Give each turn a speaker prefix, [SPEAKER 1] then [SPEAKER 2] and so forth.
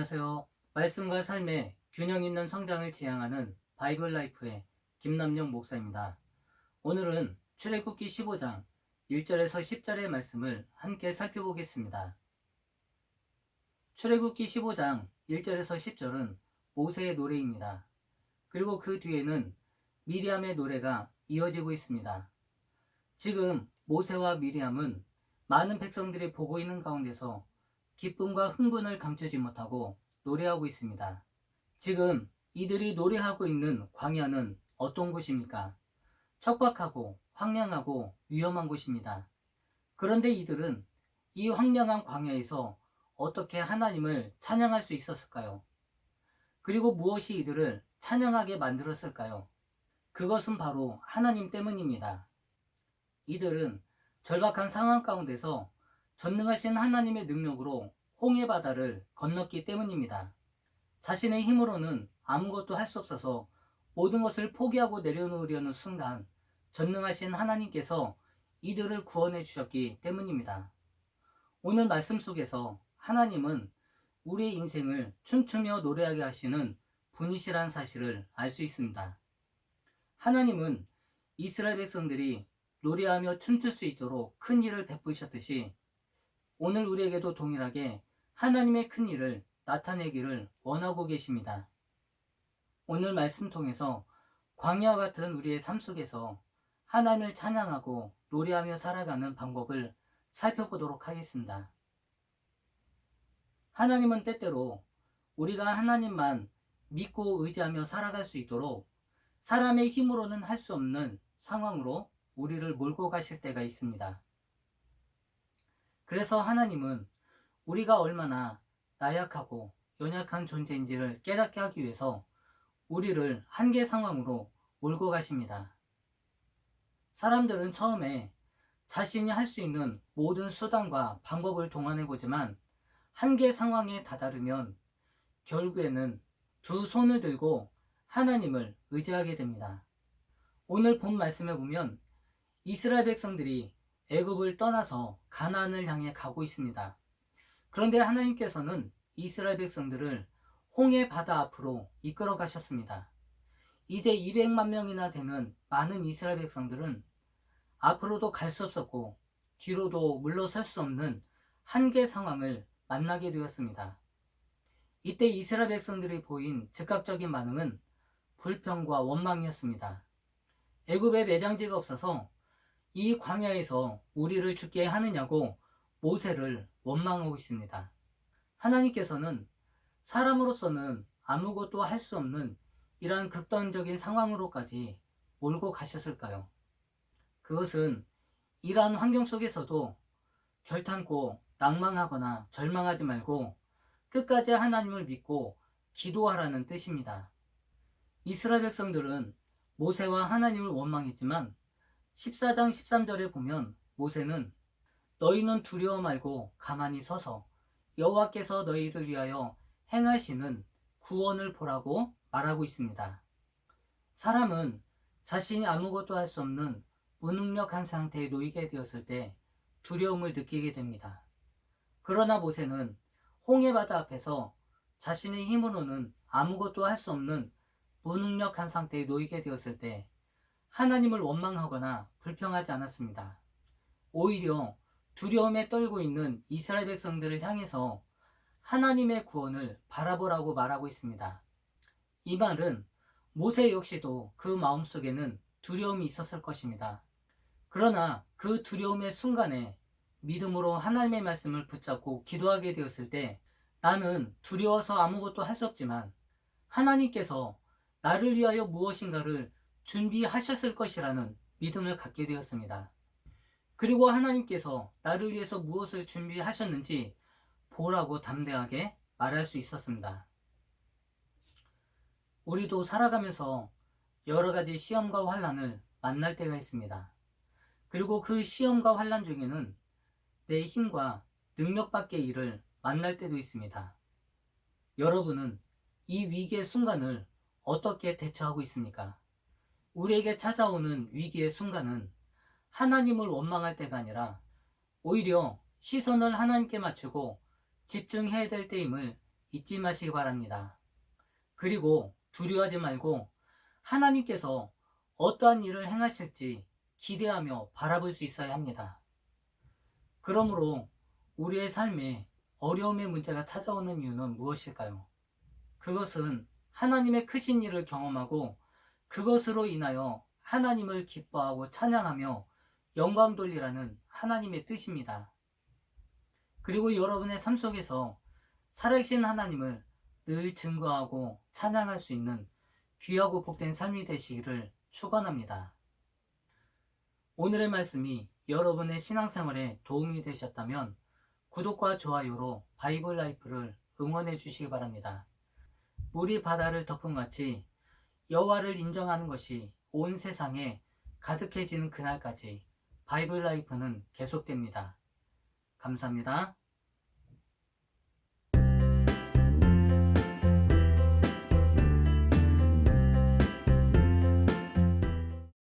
[SPEAKER 1] 안녕하세요. 말씀과 삶의 균형 있는 성장을 지향하는 바이블 라이프의 김남용 목사입니다. 오늘은 출애굽기 15장 1절에서 10절의 말씀을 함께 살펴보겠습니다. 출애굽기 15장 1절에서 10절은 모세의 노래입니다. 그리고 그 뒤에는 미리암의 노래가 이어지고 있습니다. 지금 모세와 미리암은 많은 백성들이 보고 있는 가운데서 기쁨과 흥분을 감추지 못하고 노래하고 있습니다. 지금 이들이 노래하고 있는 광야는 어떤 곳입니까? 척박하고 황량하고 위험한 곳입니다. 그런데 이들은 이 황량한 광야에서 어떻게 하나님을 찬양할 수 있었을까요? 그리고 무엇이 이들을 찬양하게 만들었을까요? 그것은 바로 하나님 때문입니다. 이들은 절박한 상황 가운데서 전능하신 하나님의 능력으로 홍해 바다를 건넜기 때문입니다. 자신의 힘으로는 아무것도 할 수 없어서 모든 것을 포기하고 내려놓으려는 순간 전능하신 하나님께서 이들을 구원해 주셨기 때문입니다. 오늘 말씀 속에서 하나님은 우리의 인생을 춤추며 노래하게 하시는 분이시란 사실을 알 수 있습니다. 하나님은 이스라엘 백성들이 노래하며 춤출 수 있도록 큰 일을 베푸셨듯이 오늘 우리에게도 동일하게 하나님의 큰 일을 나타내기를 원하고 계십니다. 오늘 말씀 통해서 광야와 같은 우리의 삶 속에서 하나님을 찬양하고 노래하며 살아가는 방법을 살펴보도록 하겠습니다. 하나님은 때때로 우리가 하나님만 믿고 의지하며 살아갈 수 있도록 사람의 힘으로는 할 수 없는 상황으로 우리를 몰고 가실 때가 있습니다. 그래서 하나님은 우리가 얼마나 나약하고 연약한 존재인지를 깨닫게 하기 위해서 우리를 한계 상황으로 몰고 가십니다. 사람들은 처음에 자신이 할 수 있는 모든 수단과 방법을 동원해보지만 한계 상황에 다다르면 결국에는 두 손을 들고 하나님을 의지하게 됩니다. 오늘 본 말씀에 보면 이스라엘 백성들이 애굽을 떠나서 가나안을 향해 가고 있습니다. 그런데 하나님께서는 이스라엘 백성들을 홍해 바다 앞으로 이끌어 가셨습니다. 이제 200만 명이나 되는 많은 이스라엘 백성들은 앞으로도 갈 수 없었고 뒤로도 물러설 수 없는 한계 상황을 만나게 되었습니다. 이때 이스라엘 백성들이 보인 즉각적인 반응은 불평과 원망이었습니다. 애굽에 매장지가 없어서 이 광야에서 우리를 죽게 하느냐고 모세를 원망하고 있습니다. 하나님께서는 사람으로서는 아무것도 할 수 없는 이러한 극단적인 상황으로까지 몰고 가셨을까요? 그것은 이러한 환경 속에서도 결탄코 낭망하거나 절망하지 말고 끝까지 하나님을 믿고 기도하라는 뜻입니다. 이스라엘 백성들은 모세와 하나님을 원망했지만 14장 13절에 보면 모세는 너희는 두려워 말고 가만히 서서 여호와께서 너희를 위하여 행하시는 구원을 보라고 말하고 있습니다. 사람은 자신이 아무것도 할 수 없는 무능력한 상태에 놓이게 되었을 때 두려움을 느끼게 됩니다. 그러나 모세는 홍해바다 앞에서 자신의 힘으로는 아무것도 할 수 없는 무능력한 상태에 놓이게 되었을 때 하나님을 원망하거나 불평하지 않았습니다. 오히려 두려움에 떨고 있는 이스라엘 백성들을 향해서 하나님의 구원을 바라보라고 말하고 있습니다. 이 말은 모세 역시도 그 마음속에는 두려움이 있었을 것입니다. 그러나 그 두려움의 순간에 믿음으로 하나님의 말씀을 붙잡고 기도하게 되었을 때 나는 두려워서 아무것도 할 수 없지만 하나님께서 나를 위하여 무엇인가를 준비하셨을 것이라는 믿음을 갖게 되었습니다. 그리고 하나님께서 나를 위해서 무엇을 준비하셨는지 보라고 담대하게 말할 수 있었습니다. 우리도 살아가면서 여러 가지 시험과 환난을 만날 때가 있습니다. 그리고 그 시험과 환난 중에는 내 힘과 능력 밖의 일을 만날 때도 있습니다. 여러분은 이 위기의 순간을 어떻게 대처하고 있습니까? 우리에게 찾아오는 위기의 순간은 하나님을 원망할 때가 아니라 오히려 시선을 하나님께 맞추고 집중해야 될 때임을 잊지 마시기 바랍니다. 그리고 두려워하지 말고 하나님께서 어떠한 일을 행하실지 기대하며 바라볼 수 있어야 합니다. 그러므로 우리의 삶에 어려움의 문제가 찾아오는 이유는 무엇일까요? 그것은 하나님의 크신 일을 경험하고 그것으로 인하여 하나님을 기뻐하고 찬양하며 영광 돌리라는 하나님의 뜻입니다. 그리고 여러분의 삶 속에서 살아계신 하나님을 늘 증거하고 찬양할 수 있는 귀하고 복된 삶이 되시기를 축원합니다. 오늘의 말씀이 여러분의 신앙생활에 도움이 되셨다면 구독과 좋아요로 바이블 라이프를 응원해 주시기 바랍니다. 물이 바다를 덮은 같이 여호와를 인정하는 것이 온 세상에 가득해지는 그날까지 바이블 라이프는 계속됩니다. 감사합니다.